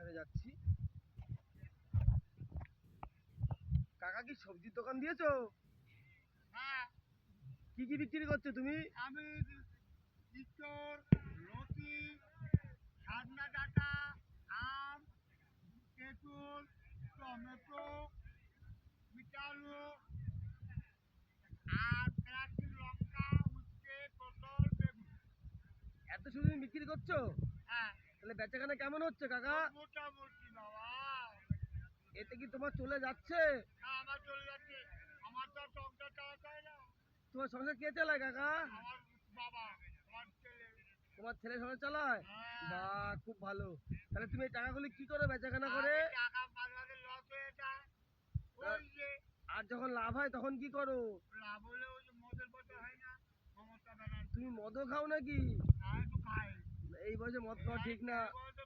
বাজারে যাচ্ছি। কাকা কি সবজির দোকান দিয়েছো? হ্যাঁ, কি কি বিক্রি করছো তুমি? আমি ইঁচড়, লতি, সজনা ডাঁটা, আম, তেঁতুল, টমেটো, মিঠালু আর ফ্রান্সি লঙ্কা, উচ্ছে, পটল, বেগুন। এত শুধু তুমি বিক্রি করছো? হ্যাঁ, তাহলে বেচাকেনা কেমন হচ্ছে কাকা? মোটামুটি বাবা। এতে কি তোমার চলে যাচ্ছে? হ্যাঁ, আমার চলে যাচ্ছে। আমার তো আর সংসার চালাতে হয় না। তোমার সংসার কে চালায় কাকা? আমার বাবা, আমার ছেলে। তোমার ছেলে সংসার চালায়? হ্যাঁ, বাহ, খুব ভালো। তাহলে তুমি এই টাকাগুলি কি করো বেচাকেনা করে? আরে টাকা মাঝে মাঝে লস হয়ে যায়। ওই যে আর যখন লাভ হয় তখন কি করো? লাভ হলে ওই যে মদের বোতল হয় না, মমতা ব্যানার্জি। তুমি মদও খাও নাকি? আমি তো খাই। এই বয়সে মদ খাওয়া ঠিক না। এই বয়সে